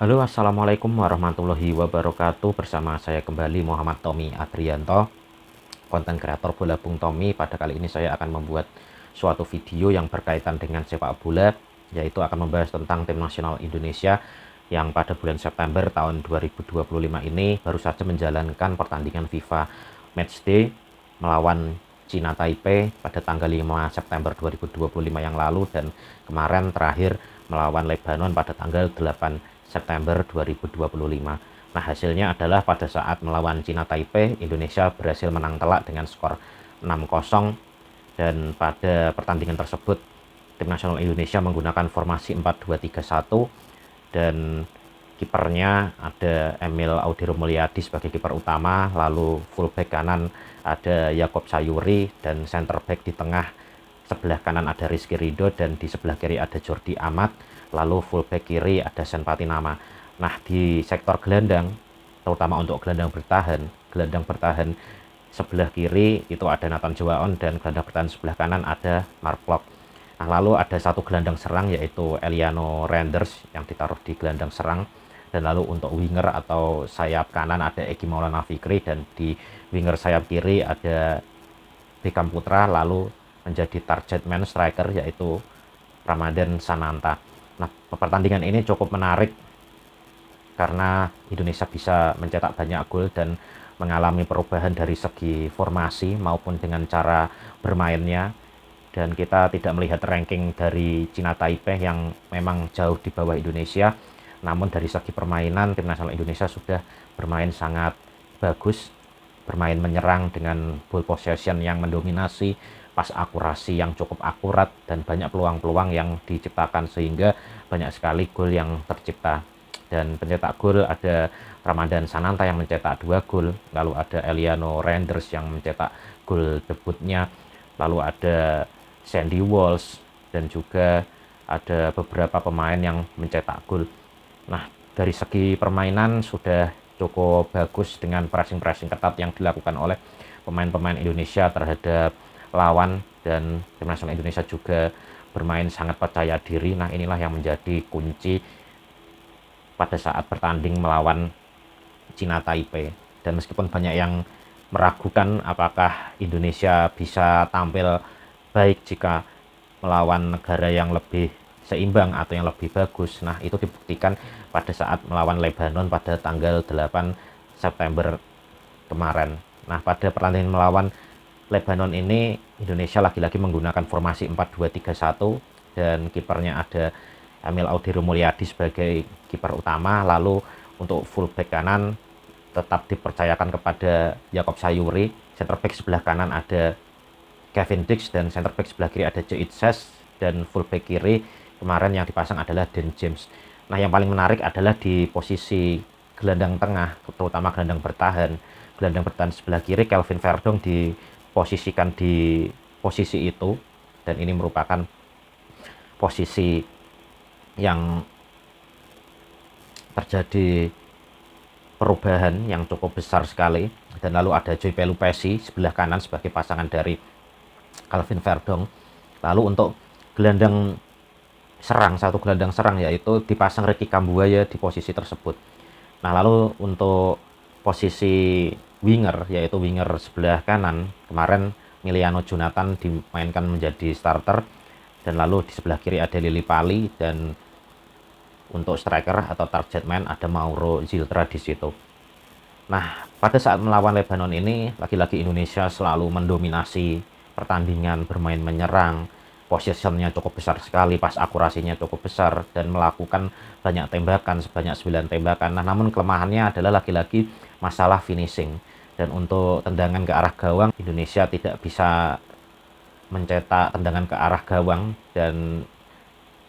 Halo, assalamualaikum warahmatullahi wabarakatuh. Bersama saya kembali Muhammad Tommy Adrianto, konten kreator Bola Bung Tommy. Pada kali ini saya akan membuat suatu video yang berkaitan dengan sepak bola, yaitu akan membahas tentang tim nasional Indonesia yang pada bulan September tahun 2025 ini baru saja menjalankan pertandingan FIFA Matchday melawan Cina Taipei pada tanggal 5 September 2025 yang lalu, dan kemarin terakhir melawan Lebanon pada tanggal 8 September 2025. Nah, hasilnya adalah pada saat melawan Cina Taipei, Indonesia berhasil menang telak dengan skor 6-0, dan pada pertandingan tersebut tim nasional Indonesia menggunakan formasi 4-2-3-1, dan kipernya ada Emil Audiro Mulyadi sebagai kiper utama, lalu fullback kanan ada Yakob Sayuri, dan center back di tengah sebelah kanan ada Rizky Ridho, dan di sebelah kiri ada Jordi Amat, lalu fullback kiri ada Sen Patinama. Nah, di sektor gelandang, terutama untuk gelandang bertahan sebelah kiri itu ada Nathan Joaon, dan gelandang bertahan sebelah kanan ada Mark Klok. Nah, lalu ada satu gelandang serang yaitu Eliano Renders yang ditaruh di gelandang serang, dan lalu untuk winger atau sayap kanan ada Egi Maulana Fikri, dan di winger sayap kiri ada Bekam Putra, lalu menjadi target man striker yaitu Ramadan Sananta. Nah, pertandingan ini cukup menarik karena Indonesia bisa mencetak banyak gol dan mengalami perubahan dari segi formasi maupun dengan cara bermainnya, dan kita tidak melihat ranking dari Cina Taipei yang memang jauh di bawah Indonesia. Namun dari segi permainan tim nasional Indonesia sudah bermain sangat bagus, bermain menyerang dengan ball possession yang mendominasi, pas akurasi yang cukup akurat, dan banyak peluang-peluang yang diciptakan sehingga banyak sekali gol yang tercipta. Dan pencetak gol ada Ramadan Sananta yang mencetak 2 gol, lalu ada Eliano Renders yang mencetak gol debutnya, lalu ada Sandy Walsh, dan juga ada beberapa pemain yang mencetak gol. Nah, dari segi permainan sudah cukup bagus dengan pressing-pressing ketat yang dilakukan oleh pemain-pemain Indonesia terhadap lawan, dan tim nasional Indonesia juga bermain sangat percaya diri. Nah, inilah yang menjadi kunci pada saat bertanding melawan Cina Taipei. Dan meskipun banyak yang meragukan apakah Indonesia bisa tampil baik jika melawan negara yang lebih seimbang atau yang lebih bagus, nah itu dibuktikan pada saat melawan Lebanon pada tanggal 8 September kemarin. Nah, pada pertandingan melawan Lebanon ini Indonesia lagi-lagi menggunakan formasi 4-2-3-1, dan kipernya ada Emil Audiro Mulyadi sebagai kiper utama, lalu untuk fullback kanan tetap dipercayakan kepada Yakob Sayuri, center back sebelah kanan ada Kevin Dix, dan center back sebelah kiri ada Joe Itses, dan fullback kiri kemarin yang dipasang adalah Dan James. Nah, yang paling menarik adalah di posisi gelandang tengah, terutama gelandang bertahan. Gelandang bertahan sebelah kiri Kelvin Verdong diposisikan di posisi itu, dan ini merupakan posisi yang terjadi perubahan yang cukup besar sekali. Dan lalu ada Joy Pelupesi sebelah kanan sebagai pasangan dari Kelvin Verdong. Lalu untuk gelandang serang, satu gelandang serang yaitu dipasang Ricky Kambuaya di posisi tersebut. Nah, lalu untuk posisi winger yaitu winger sebelah kanan kemarin Miliano Jonathan dimainkan menjadi starter, dan lalu di sebelah kiri ada Lili Pali, dan untuk striker atau target man ada Mauro Ziltra di situ. Nah, pada saat melawan Lebanon ini lagi-lagi Indonesia selalu mendominasi pertandingan, bermain menyerang, posisinya cukup besar sekali, pas akurasinya cukup besar, dan melakukan banyak tembakan sebanyak 9 tembakan. Nah, namun kelemahannya adalah lagi-lagi masalah finishing. Dan untuk tendangan ke arah gawang, Indonesia tidak bisa mencetak tendangan ke arah gawang, dan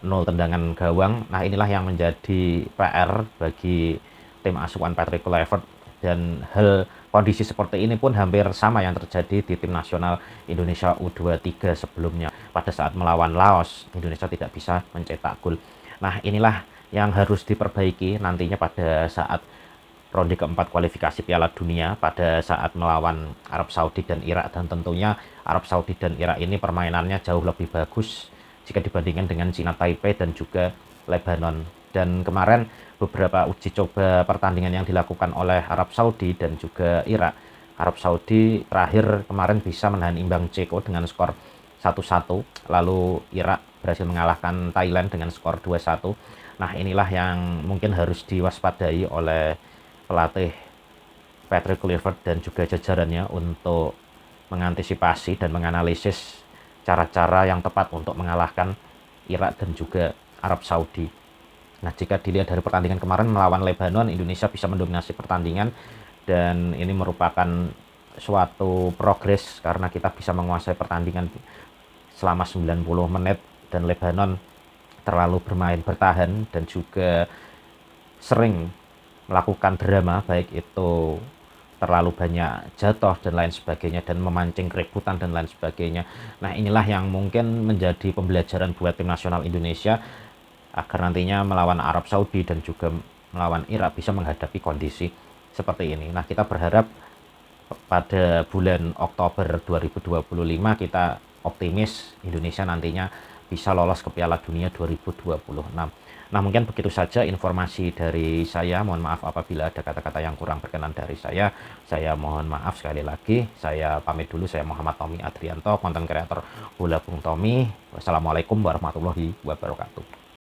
0 tendangan gawang. Nah, inilah yang menjadi PR bagi tim asuhan Patrick Kluivert, dan kondisi seperti ini pun hampir sama yang terjadi di tim nasional Indonesia U23 sebelumnya. Pada saat melawan Laos, Indonesia tidak bisa mencetak gol. Nah, inilah yang harus diperbaiki nantinya pada saat ronde keempat kualifikasi Piala Dunia pada saat melawan Arab Saudi dan Irak, dan tentunya Arab Saudi dan Irak ini permainannya jauh lebih bagus jika dibandingkan dengan Cina Taipei dan juga Lebanon. Dan kemarin beberapa uji coba pertandingan yang dilakukan oleh Arab Saudi dan juga Irak. Arab Saudi terakhir kemarin bisa menahan imbang Ceko dengan skor 1-1, lalu Irak berhasil mengalahkan Thailand dengan skor 2-1. Nah, inilah yang mungkin harus diwaspadai oleh pelatih Patrick Kluivert dan juga jajarannya untuk mengantisipasi dan menganalisis cara-cara yang tepat untuk mengalahkan Irak dan juga Arab Saudi. Nah, jika dilihat dari pertandingan kemarin melawan Lebanon, Indonesia bisa mendominasi pertandingan dan ini merupakan suatu progres karena kita bisa menguasai pertandingan selama 90 menit dan Lebanon terlalu bermain bertahan dan juga sering melakukan drama, baik itu terlalu banyak jatuh dan lain sebagainya dan memancing keributan dan lain sebagainya. Nah, inilah yang mungkin menjadi pembelajaran buat tim nasional Indonesia agar nantinya melawan Arab Saudi dan juga melawan Irak bisa menghadapi kondisi seperti ini. Nah, kita berharap pada bulan Oktober 2025 kita optimis Indonesia nantinya bisa lolos ke Piala Dunia 2026. Nah, mungkin begitu saja informasi dari saya. Mohon maaf apabila ada kata-kata yang kurang berkenan dari saya. Saya mohon maaf sekali lagi. Saya pamit dulu. Saya Muhammad Tommy Adrianto, konten kreator Bola Bung Tommy. Wassalamualaikum warahmatullahi wabarakatuh.